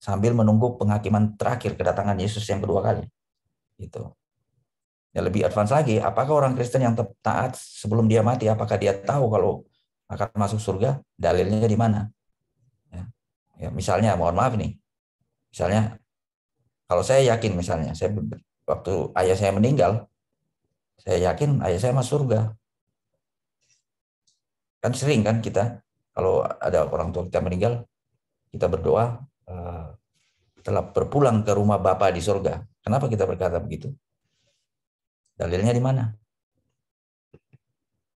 sambil menunggu penghakiman terakhir kedatangan Yesus yang kedua kali? Gitu. Ya, lebih advance lagi, apakah orang Kristen yang taat sebelum dia mati, apakah dia tahu kalau akan masuk surga? Dalilnya di mana? Ya, misalnya, mohon maaf nih, misalnya kalau saya yakin, misalnya waktu ayah saya meninggal, saya yakin ayah saya masuk surga. Kan sering kan kita kalau ada orang tua kita meninggal, kita berdoa telah berpulang ke rumah Bapa di surga. Kenapa kita berkata begitu? Dalilnya di mana?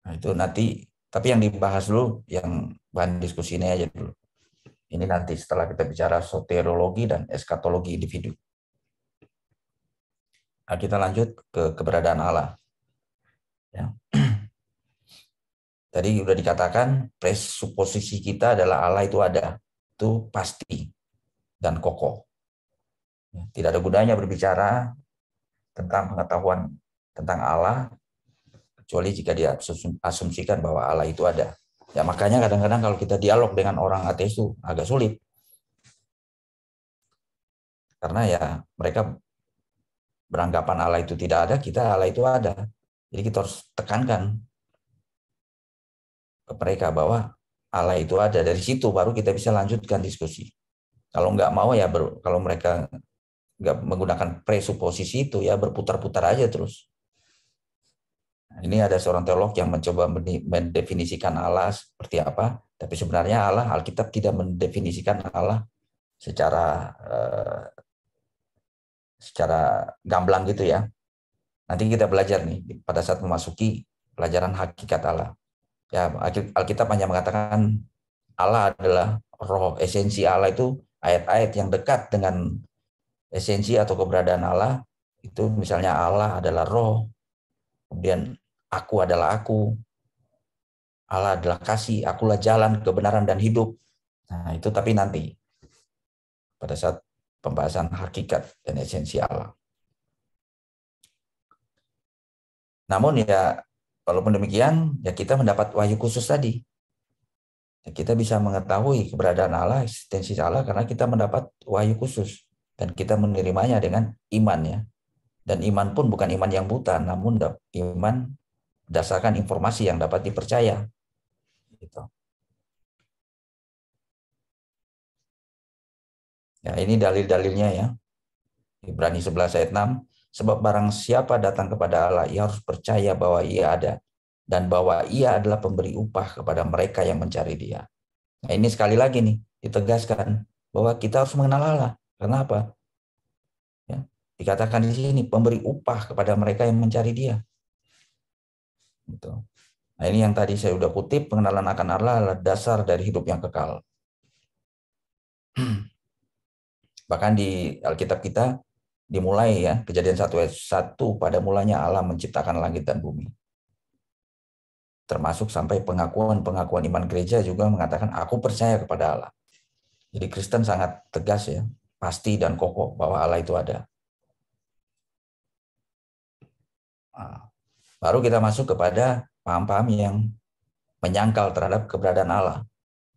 Nah, itu nanti, tapi yang dibahas dulu, yang bahan diskusi ini aja dulu. Ini nanti setelah kita bicara soteriologi dan eskatologi individu. Nah, kita lanjut ke keberadaan Allah. Ya. Tadi sudah dikatakan presuposisi kita adalah Allah itu ada. Itu pasti dan kokoh. Tidak ada gunanya berbicara tentang pengetahuan tentang Allah kecuali jika dia asumsikan bahwa Allah itu ada. Ya, makanya kadang-kadang kalau kita dialog dengan orang ateis itu agak sulit. Karena ya mereka beranggapan Allah itu tidak ada, kita Allah itu ada. Jadi kita harus tekankan ke mereka bahwa Allah itu ada. Dari situ baru kita bisa lanjutkan diskusi. Kalau nggak mau ya, kalau mereka nggak menggunakan presuposisi itu ya berputar-putar aja terus. Ini ada seorang teolog yang mencoba mendefinisikan Allah seperti apa, tapi sebenarnya Allah, Alkitab tidak mendefinisikan Allah secara gamblang gitu ya. Nanti kita belajar nih pada saat memasuki pelajaran hakikat Allah. Ya, Alkitab hanya mengatakan Allah adalah roh, esensi Allah itu ayat-ayat yang dekat dengan esensi atau keberadaan Allah. Itu misalnya Allah adalah roh, kemudian aku adalah aku, Allah adalah kasih, akulah jalan, kebenaran, dan hidup. Nah, itu tapi nanti pada saat pembahasan hakikat dan esensi Allah. Namun ya, walaupun demikian, ya kita mendapat wahyu khusus tadi. Ya, kita bisa mengetahui keberadaan Allah, eksistensi Allah, karena kita mendapat wahyu khusus. Dan kita menerimanya dengan iman ya. Dan iman pun bukan iman yang buta, namun iman berdasarkan informasi yang dapat dipercaya. Gitu. Ya, ini dalil-dalilnya ya. Ibrani 11 ayat 6. Sebab barang siapa datang kepada Allah, ia harus percaya bahwa ia ada. Dan bahwa ia adalah pemberi upah kepada mereka yang mencari dia. Nah, ini sekali lagi nih, ditegaskan bahwa kita harus mengenal Allah. Kenapa? Ya, dikatakan di sini, pemberi upah kepada mereka yang mencari dia. Gitu. Nah, ini yang tadi saya sudah kutip, pengenalan akan Allah adalah dasar dari hidup yang kekal. Bahkan di Alkitab kita dimulai ya, Kejadian 1 ayat 1, pada mulanya Allah menciptakan langit dan bumi. Termasuk sampai pengakuan iman gereja juga mengatakan aku percaya kepada Allah. Jadi Kristen sangat tegas ya, pasti dan kokoh bahwa Allah itu ada. Nah, baru kita masuk kepada paham-paham yang menyangkal terhadap keberadaan Allah.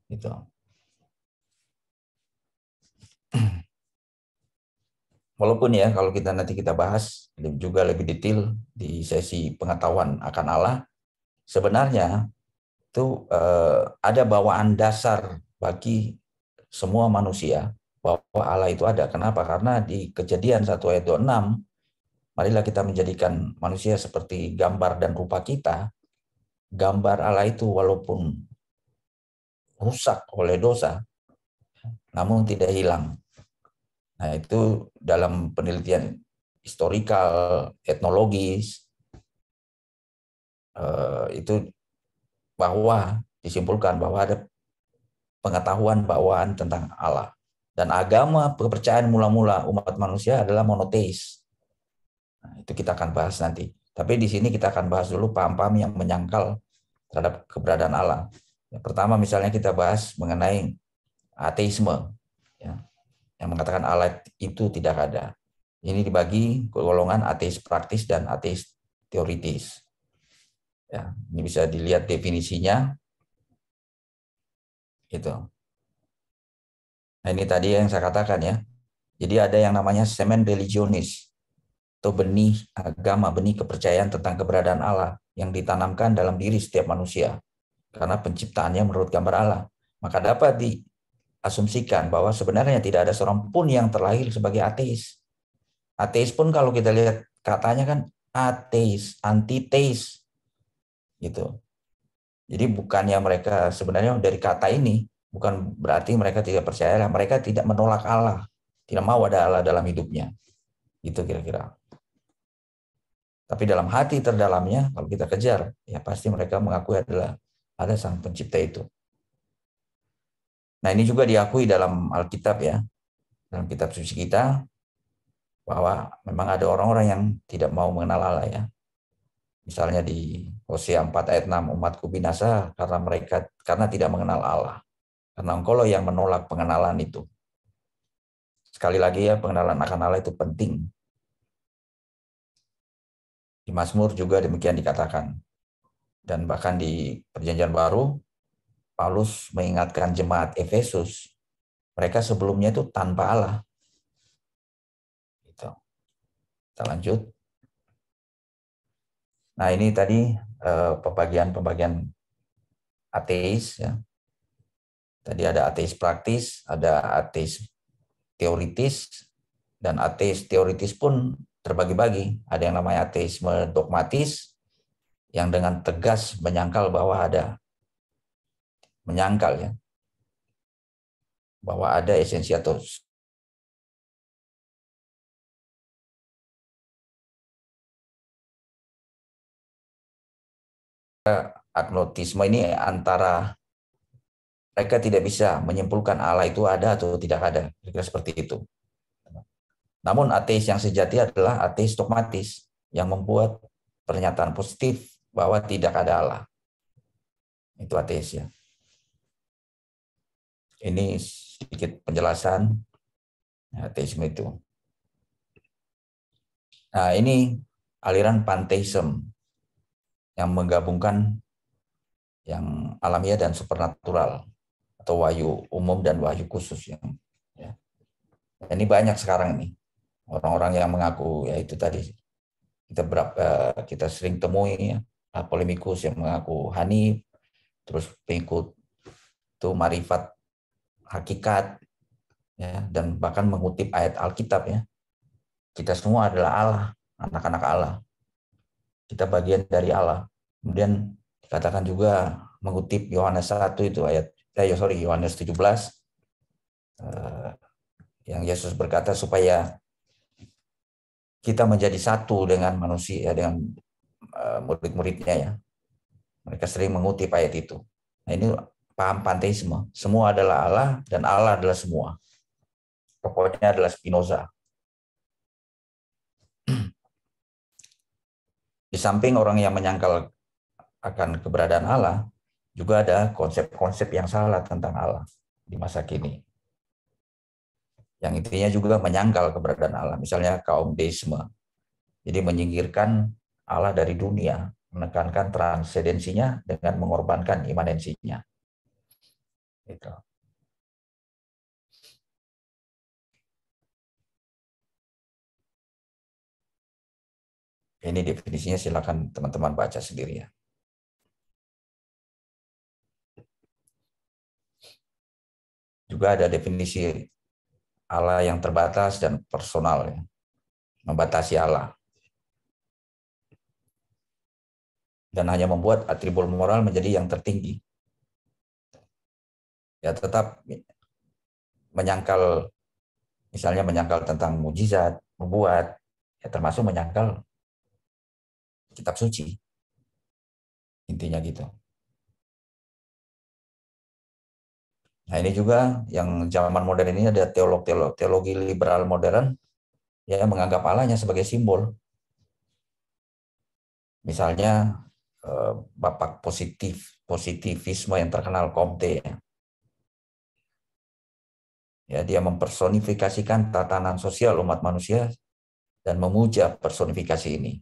Gitu. Walaupun ya kalau kita nanti kita bahas juga lebih detail di sesi pengetahuan akan Allah, sebenarnya itu ada bawaan dasar bagi semua manusia bahwa Allah itu ada. Kenapa? Karena di Kejadian 1 ayat 26, marilah kita menjadikan manusia seperti gambar dan rupa kita. Gambar Allah itu walaupun rusak oleh dosa, namun tidak hilang. Nah, itu dalam penelitian historikal, etnologis, itu bahwa disimpulkan bahwa ada pengetahuan bawaan tentang Allah. Dan agama kepercayaan mula-mula umat manusia adalah monoteis. Nah, itu kita akan bahas nanti. Tapi di sini kita akan bahas dulu paham-paham yang menyangkal terhadap keberadaan Allah. Yang pertama misalnya kita bahas mengenai ateisme, ya, yang mengatakan Allah itu tidak ada. Ini dibagi golongan ateis praktis dan ateis teoritis. Ya, ini bisa dilihat definisinya. Gitu. Nah, ini tadi yang saya katakan ya. Jadi ada yang namanya semen religionis atau benih agama, benih kepercayaan tentang keberadaan Allah yang ditanamkan dalam diri setiap manusia karena penciptaannya menurut gambar Allah. Maka dapat diasumsikan bahwa sebenarnya tidak ada seorang pun yang terlahir sebagai ateis. Ateis pun kalau kita lihat katanya kan ateis, antiteis gitu. Jadi bukannya mereka sebenarnya dari kata ini bukan berarti mereka tidak percaya, mereka tidak menolak Allah, tidak mau ada Allah dalam hidupnya. Gitu kira-kira. Tapi dalam hati terdalamnya kalau kita kejar, ya pasti mereka mengakui adalah ada sang pencipta itu. Nah, ini juga diakui dalam Alkitab ya. Dalam kitab suci kita bahwa memang ada orang-orang yang tidak mau mengenal Allah ya. Misalnya di Hosea 4 ayat 6, umatku binasa karena tidak mengenal Allah. Karena engkau yang menolak pengenalan itu. Sekali lagi ya, pengenalan akan Allah itu penting. Di Mazmur juga demikian dikatakan. Dan bahkan di Perjanjian Baru, Paulus mengingatkan jemaat Efesus, mereka sebelumnya itu tanpa Allah. Gitu. Kita lanjut. Nah, ini tadi pembagian ateis ya. Tadi ada ateis praktis, ada ateis teoritis, dan ateis teoritis pun terbagi-bagi. Ada yang namanya ateisme dogmatis, yang dengan tegas menyangkal bahwa ada esensi atau agnostisme ini antara mereka tidak bisa menyimpulkan Allah itu ada atau tidak ada, kira-kira seperti itu. Namun ateis yang sejati adalah ateis dogmatis yang membuat pernyataan positif bahwa tidak ada Allah. Itu ateis ya. Ini sedikit penjelasan ateisme itu. Nah, ini aliran panteisme yang menggabungkan yang alamiah dan supernatural atau wahyu umum dan wahyu khusus ya. Ini banyak sekarang nih orang-orang yang mengaku ya itu tadi kita sering temui ya, polemikus yang mengaku Hanif, terus pengikut itu marifat hakikat ya, dan bahkan mengutip ayat Alkitab ya. Kita semua adalah Allah, anak-anak Allah. Kita bagian dari Allah. Kemudian dikatakan juga mengutip Yohanes 1 itu Yohanes 17 yang Yesus berkata supaya kita menjadi satu dengan manusia, dengan murid-muridnya ya. Mereka sering mengutip ayat itu. Nah, ini paham panteisme. Semua adalah Allah dan Allah adalah semua. Pokoknya adalah Spinoza. Di samping orang yang menyangkal akan keberadaan Allah, juga ada konsep-konsep yang salah tentang Allah di masa kini. Yang intinya juga menyangkal keberadaan Allah. Misalnya kaum deisme. Jadi menyingkirkan Allah dari dunia. menekankan transendensinya dengan mengorbankan imanensinya. Gitu. Ini definisinya, silakan teman-teman baca sendiri ya. Juga ada definisi Allah yang terbatas dan personal ya. Membatasi Allah. Dan hanya membuat atribut moral menjadi yang tertinggi. Ya tetap menyangkal, misalnya menyangkal tentang mujizat, membuat, ya termasuk menyangkal kitab suci. Intinya gitu. Nah ini juga yang zaman modern ini ada teologi liberal modern yang menganggap Allahnya sebagai simbol. Misalnya Bapak positivisme yang terkenal Comte ya. Ya, dia mempersonifikasikan tatanan sosial umat manusia dan memuja personifikasi ini.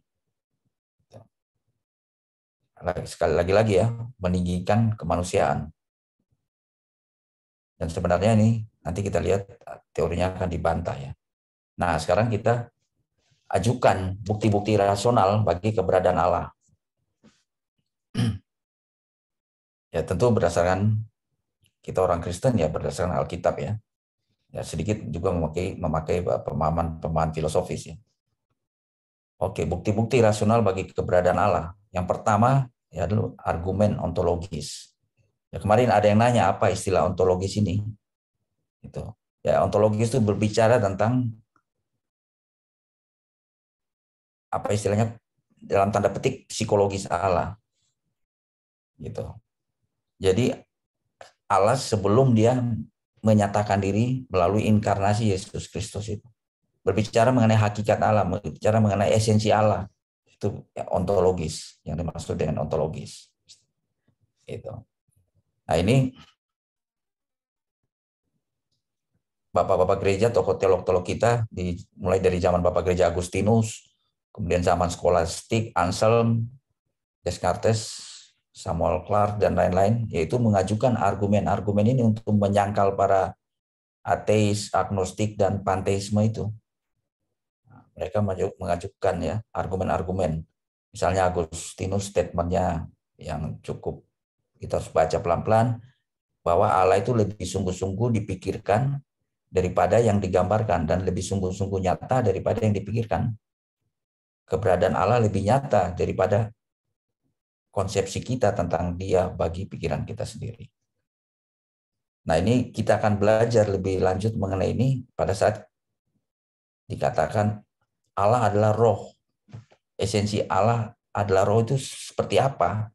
Sekali lagi ya, meninggikan kemanusiaan. Dan sebenarnya ini nanti kita lihat teorinya akan dibantah ya. Nah, sekarang kita ajukan bukti-bukti rasional bagi keberadaan Allah. Ya tentu berdasarkan kita orang Kristen ya, berdasarkan Alkitab ya. Ya sedikit juga memakai pemahaman filosofis ya. Oke, bukti-bukti rasional bagi keberadaan Allah. Yang pertama ya dulu argumen ontologis. Ya kemarin ada yang nanya apa istilah ontologis ini. Itu. Ya ontologis itu berbicara tentang apa istilahnya dalam tanda petik psikologis Allah. Gitu. Jadi Allah sebelum dia menyatakan diri melalui inkarnasi Yesus Kristus itu berbicara mengenai hakikat Allah, berbicara mengenai esensi Allah. Itu ya, ontologis, yang dimaksud dengan ontologis. Itu. Nah ini bapak-bapak gereja, tokoh teolog-teolog kita, mulai dari zaman Bapak Gereja Agustinus, kemudian zaman skolastik, Anselm, Descartes, Samuel Clarke, dan lain-lain, yaitu mengajukan argumen-argumen ini untuk menyangkal para ateis, agnostik, dan panteisme itu. Mereka mengajukan ya argumen-argumen. Misalnya Agustinus statementnya yang cukup kita harus baca pelan-pelan, bahwa Allah itu lebih sungguh-sungguh dipikirkan daripada yang digambarkan dan lebih sungguh-sungguh nyata daripada yang dipikirkan. Keberadaan Allah lebih nyata daripada konsepsi kita tentang dia bagi pikiran kita sendiri. Nah ini kita akan belajar lebih lanjut mengenai ini pada saat dikatakan Allah adalah roh. Esensi Allah adalah roh itu seperti apa?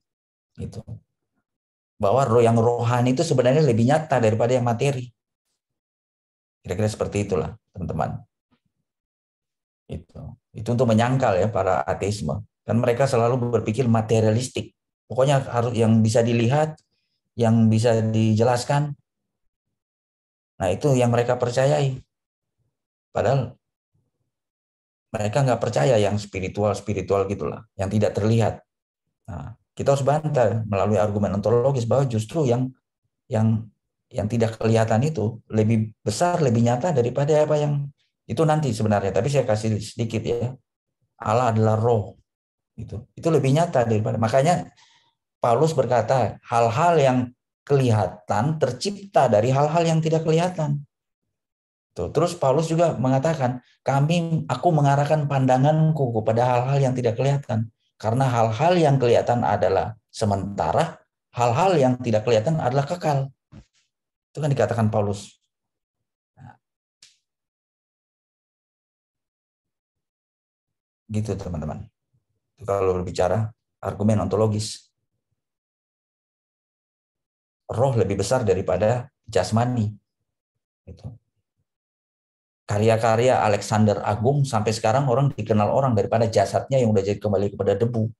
Gitu. Bahwa roh yang rohani itu sebenarnya lebih nyata daripada yang materi. Kira-kira seperti itulah, teman-teman. Itu untuk menyangkal ya para ateisme. Kan mereka selalu berpikir materialistik. Pokoknya harus yang bisa dilihat, yang bisa dijelaskan. Nah itu yang mereka percayai. Padahal mereka nggak percaya yang spiritual gitulah, yang tidak terlihat. Nah, kita harus bantah melalui argumen ontologis bahwa justru yang yang tidak kelihatan itu lebih besar, lebih nyata daripada apa yang itu nanti sebenarnya. Tapi saya kasih sedikit ya. Allah adalah roh. Itu lebih nyata daripada. Makanya Paulus berkata, hal-hal yang kelihatan tercipta dari hal-hal yang tidak kelihatan. Terus Paulus juga mengatakan, aku mengarahkan pandanganku kepada hal-hal yang tidak kelihatan. Karena hal-hal yang kelihatan adalah sementara, hal-hal yang tidak kelihatan adalah kekal. Itu kan dikatakan Paulus. Nah, gitu teman-teman. Kalau berbicara argumen ontologis. Roh lebih besar daripada jasmani. Itu. Karya-karya Alexander Agung sampai sekarang orang dikenal orang daripada jasadnya yang udah jadi kembali kepada debu.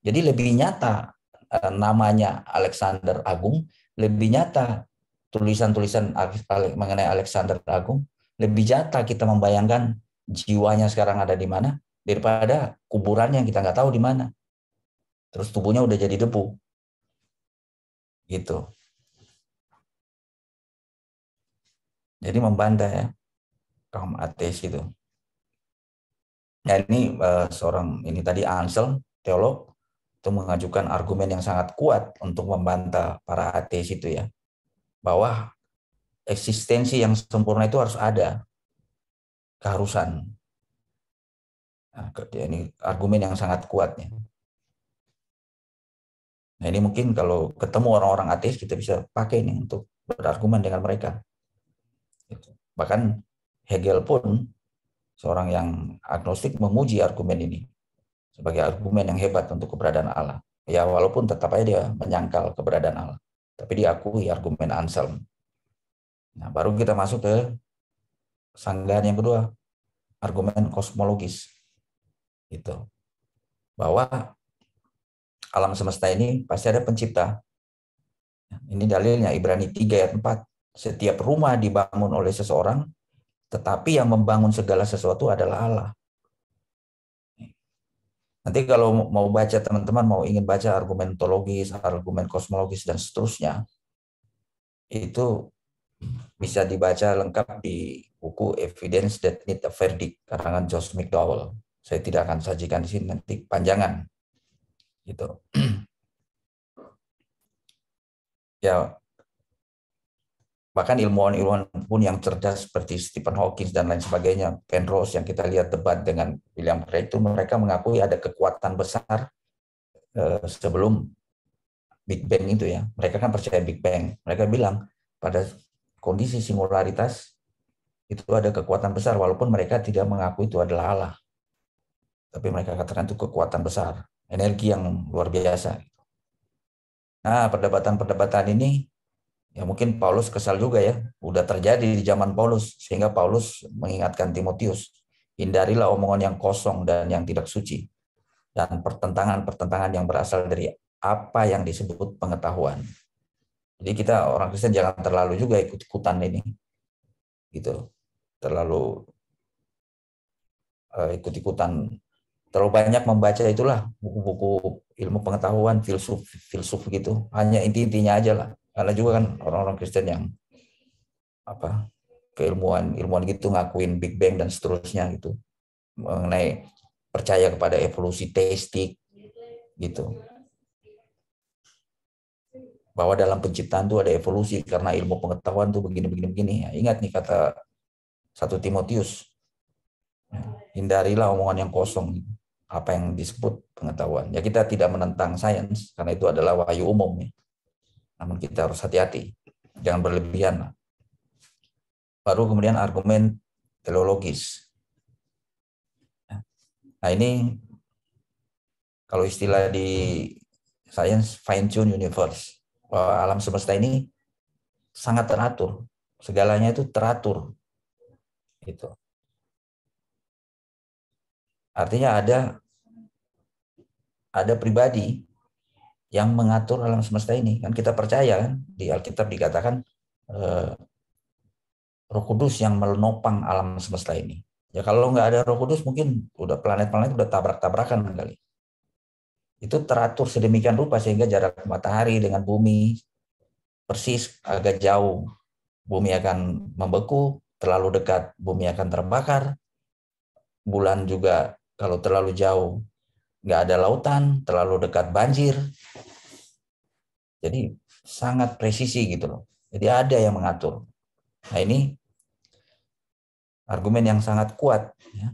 Jadi lebih nyata namanya Alexander Agung, lebih nyata tulisan-tulisan mengenai Alexander Agung, lebih nyata kita membayangkan jiwanya sekarang ada di mana daripada kuburannya yang kita nggak tahu di mana. terus tubuhnya udah jadi debu, gitu. Jadi membantah ya kaum ateis gitu. Ya ini seorang ini tadi Anselm, teolog, itu mengajukan argumen yang sangat kuat untuk membantah para ateis itu ya, bahwa eksistensi yang sempurna itu harus ada, keharusan. Nah, ini argumen yang sangat kuat ya. Nah ini mungkin kalau ketemu orang-orang ateis kita bisa pakai ini untuk berargumen dengan mereka. Bahkan Hegel pun seorang yang agnostik memuji argumen ini sebagai argumen yang hebat untuk keberadaan Allah. Ya walaupun tetap aja dia menyangkal keberadaan Allah, tapi diakui argumen Anselm. Nah baru kita masuk ke sanggahan yang kedua, argumen kosmologis. Itu bahwa alam semesta ini pasti ada pencipta. Ini dalilnya Ibrani 3 ayat 4. Setiap rumah dibangun oleh seseorang, tetapi yang membangun segala sesuatu adalah Allah. Nanti kalau mau baca, teman-teman mau ingin baca argumen ontologis, argumen kosmologis, dan seterusnya, itu bisa dibaca lengkap di buku Evidence That Need a Verdict, karangan Josh McDowell. Saya tidak akan sajikan di sini, nanti panjangan. Gitu. Ya, bahkan ilmuwan-ilmuwan pun yang cerdas seperti Stephen Hawking dan lain sebagainya, Penrose yang kita lihat debat dengan William Craig, itu mereka mengakui ada kekuatan besar sebelum Big Bang itu ya. Mereka kan percaya Big Bang. Mereka bilang pada kondisi singularitas itu ada kekuatan besar walaupun mereka tidak mengakui itu adalah Allah. Tapi mereka katakan itu kekuatan besar, energi yang luar biasa. Nah, perdebatan-perdebatan ini ya mungkin Paulus kesal juga ya, udah terjadi di zaman Paulus, sehingga Paulus mengingatkan Timotius, hindarilah omongan yang kosong dan yang tidak suci, dan pertentangan-pertentangan yang berasal dari apa yang disebut pengetahuan. Jadi kita orang Kristen jangan terlalu juga ikut-ikutan ini, gitu, terlalu ikut-ikutan, terlalu banyak membaca itulah buku-buku ilmu pengetahuan, filsuf gitu, hanya inti-intinya aja lah. Karena juga kan orang-orang Kristen yang apa ilmuwan gitu ngakuin Big Bang dan seterusnya gitu, mengenai percaya kepada evolusi teistik gitu, bahwa dalam penciptaan itu ada evolusi karena ilmu pengetahuan tuh begini. Ya, ingat nih kata 1 Timotius, hindarilah omongan yang kosong, apa yang disebut pengetahuan. Ya kita tidak menentang sains karena itu adalah wahyu umum ya. Namun kita harus hati-hati, jangan berlebihan. Baru kemudian argumen teleologis. Nah ini kalau istilah di sains fine tune universe, bahwa alam semesta ini sangat teratur, segalanya itu teratur. Gitu. Artinya ada pribadi yang mengatur alam semesta ini. Kan kita percaya kan di Alkitab dikatakan Roh Kudus yang menopang alam semesta ini. Ya kalau nggak ada Roh Kudus mungkin udah planet-planet udah tabrak-tabrakan kali. Itu teratur sedemikian rupa sehingga jarak matahari dengan bumi persis agak jauh. Bumi akan membeku, terlalu dekat bumi akan terbakar. Bulan juga kalau terlalu jauh nggak ada lautan, terlalu dekat banjir. Jadi sangat presisi gitu loh. Jadi ada yang mengatur. Nah ini argumen yang sangat kuat. Ya.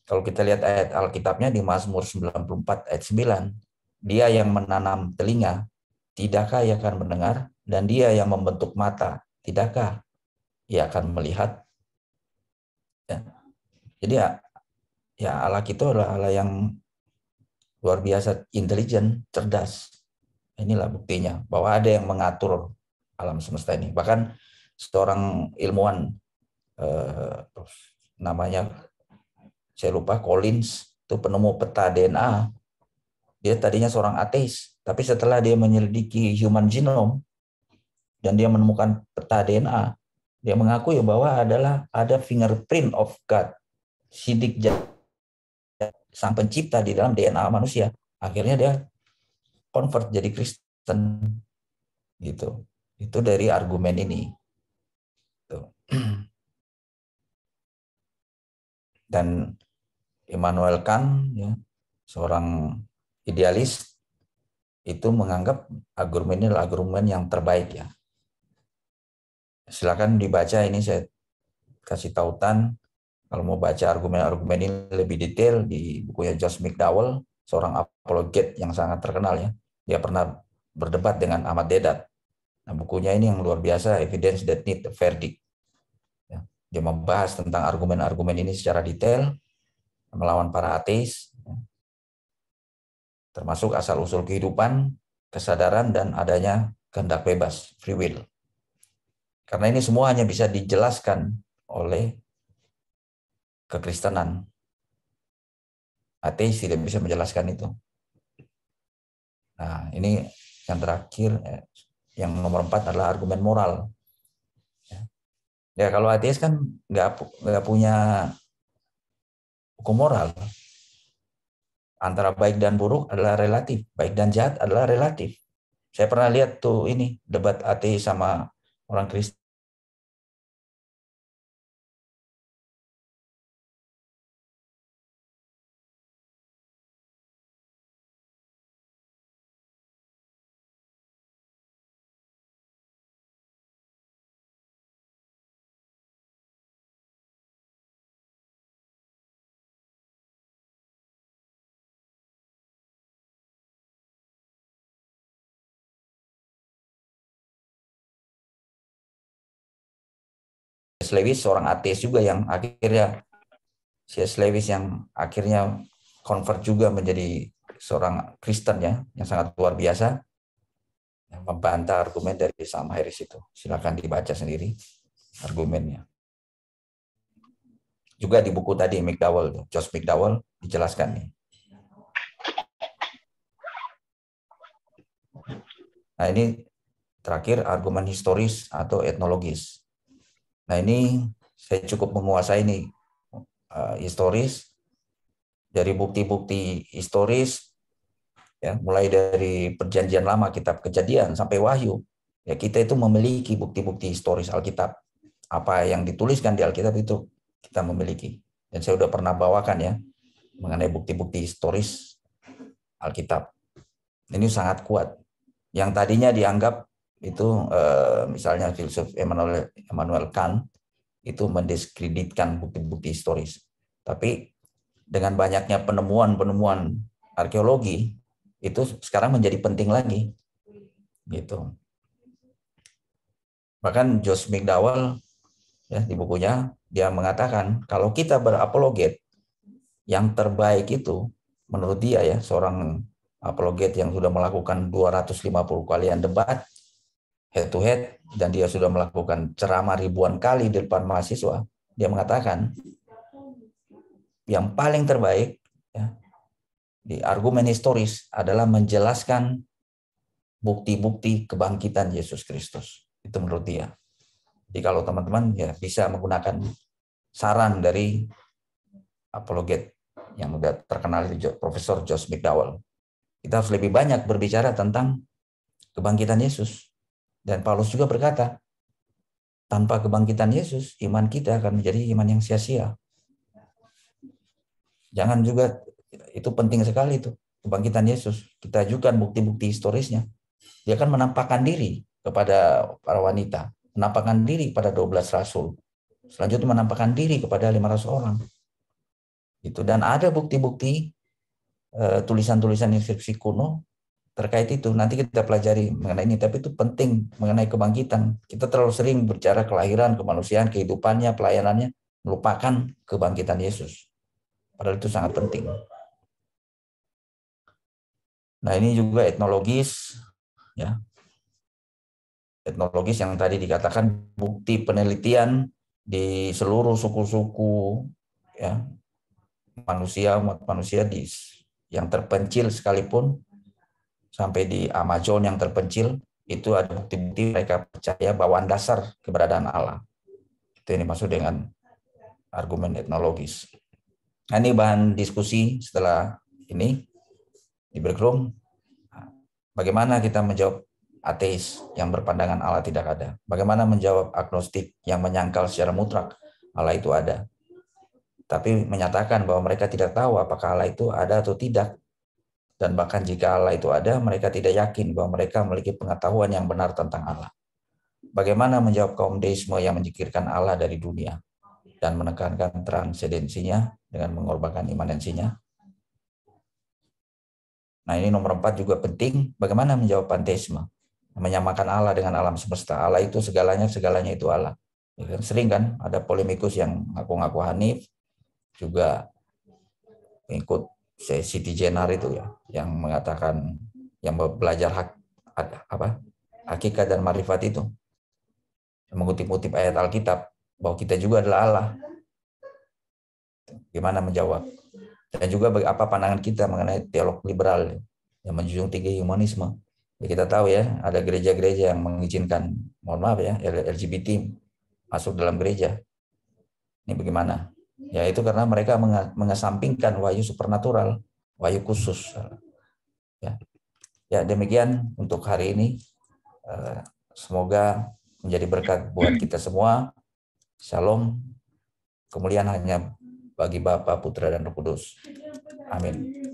Kalau kita lihat ayat Alkitabnya di Mazmur 94 ayat 9. Dia yang menanam telinga, tidakkah ia akan mendengar? Dan dia yang membentuk mata, tidakkah ia akan melihat? Ya. Jadi ya Allah kita adalah Allah yang luar biasa intelijen, cerdas. Inilah buktinya bahwa ada yang mengatur alam semesta ini. Bahkan seorang ilmuwan namanya saya lupa, Collins, itu penemu peta DNA. Dia tadinya seorang ateis, tapi setelah dia menyelidiki human genome dan dia menemukan peta DNA, dia mengakui bahwa ada fingerprint of God, sidik jari sang pencipta di dalam DNA manusia. Akhirnya dia convert jadi Kristen gitu. Itu dari argumen ini. Tuh. Dan Immanuel Kant, ya, seorang idealis, itu menganggap argumen ini adalah argumen yang terbaik ya. Silakan dibaca, ini saya kasih tautan. Kalau mau baca argumen-argumen ini lebih detail di bukunya Josh McDowell, seorang apologet yang sangat terkenal ya. Dia pernah berdebat dengan Ahmad Deedat. Nah, bukunya ini yang luar biasa, Evidence That Need a Verdict. Ya, dia membahas tentang argumen-argumen ini secara detail, melawan para ateis, ya, termasuk asal-usul kehidupan, kesadaran, dan adanya kehendak bebas, free will. Karena ini semua hanya bisa dijelaskan oleh kekristenan. Ateis tidak bisa menjelaskan itu. Nah, ini yang terakhir, yang nomor 4 adalah argumen moral. Ya, kalau ateis kan nggak punya hukum moral. Antara baik dan buruk adalah relatif, baik dan jahat adalah relatif. Saya pernah lihat tuh ini debat ateis sama orang Kristen. Lewis seorang ateis juga yang akhirnya C.S. Lewis yang akhirnya convert juga menjadi seorang Kristen ya, yang sangat luar biasa, yang membantah argumen dari Sam Harris itu. Silakan dibaca sendiri argumennya. Juga di buku tadi McDowell, Josh McDowell dijelaskan nih. Nah, ini terakhir argumen historis atau etnologis. Nah, ini saya cukup menguasai nih historis, dari bukti-bukti historis ya, mulai dari Perjanjian Lama, kitab Kejadian sampai Wahyu. Ya, kita itu memiliki bukti-bukti historis Alkitab. Apa yang dituliskan di Alkitab itu kita memiliki. Dan saya sudah pernah bawakan ya mengenai bukti-bukti historis Alkitab. Ini sangat kuat. Yang tadinya dianggap itu misalnya filsuf Immanuel Kant itu mendiskreditkan bukti-bukti historis. Tapi dengan banyaknya penemuan-penemuan arkeologi itu sekarang menjadi penting lagi. Gitu. Bahkan Josh McDowell ya di bukunya dia mengatakan kalau kita berapologet, yang terbaik itu menurut dia ya, seorang apologet yang sudah melakukan 250 kalian debat head to head, dan dia sudah melakukan ceramah ribuan kali di depan mahasiswa, dia mengatakan yang paling terbaik ya, di argumen historis adalah menjelaskan bukti-bukti kebangkitan Yesus Kristus. Itu menurut dia. Jadi kalau teman-teman ya bisa menggunakan saran dari apologet yang sudah terkenal, Profesor Josh McDowell. Kita harus lebih banyak berbicara tentang kebangkitan Yesus. Dan Paulus juga berkata, tanpa kebangkitan Yesus, iman kita akan menjadi iman yang sia-sia. Jangan juga, itu penting sekali itu, kebangkitan Yesus. Kita ajukan bukti-bukti historisnya. Dia akan menampakkan diri kepada para wanita, menampakkan diri kepada 12 rasul. Selanjutnya menampakkan diri kepada 500 orang. Itu. Dan ada bukti-bukti tulisan-tulisan inskripsi kuno terkait itu. Nanti kita pelajari mengenai ini, tapi itu penting mengenai kebangkitan. Kita terlalu sering bicara kelahiran, kemanusiaan, kehidupannya, pelayanannya, melupakan kebangkitan Yesus. Padahal itu sangat penting. Nah, ini juga etnologis ya. Etnologis yang tadi dikatakan bukti penelitian di seluruh suku-suku ya, umat manusia yang terpencil sekalipun, sampai di Amazon yang terpencil, itu ada bukti-bukti mereka percaya bawaan dasar keberadaan Allah. Itu yang dimaksud dengan argumen etnologis. Nah, ini bahan diskusi setelah ini di Bergrum. Bagaimana kita menjawab ateis yang berpandangan Allah tidak ada? Bagaimana menjawab agnostik yang menyangkal secara mutlak Allah itu ada, tapi menyatakan bahwa mereka tidak tahu apakah Allah itu ada atau tidak. Dan bahkan jika Allah itu ada, mereka tidak yakin bahwa mereka memiliki pengetahuan yang benar tentang Allah. Bagaimana menjawab kaum deisme yang menyingkirkan Allah dari dunia dan menekankan transendensinya dengan mengorbankan imanensinya? Nah, ini nomor 4 juga penting. Bagaimana menjawab panteisme? Menyamakan Allah dengan alam semesta. Allah itu segalanya, segalanya itu Allah. Ya kan? Sering kan ada polemikus yang ngaku-ngaku Hanif, juga ikut Siti Jenar itu ya, yang mengatakan, yang belajar hakikat dan marifat itu, mengutip-utip ayat Alkitab bahwa kita juga adalah Allah. Gimana menjawab? Dan juga apa pandangan kita mengenai teolog liberal yang menjunjung tinggi humanisme. Ya, kita tahu ya, ada gereja-gereja yang mengizinkan, mohon maaf ya, LGBT masuk dalam gereja. Ini bagaimana? Ya itu karena mereka mengesampingkan wahyu supernatural, wahyu khusus. Ya demikian untuk hari ini. Semoga menjadi berkat buat kita semua. Shalom. Kemuliaan hanya bagi Bapa, Putra, dan Roh Kudus. Amin.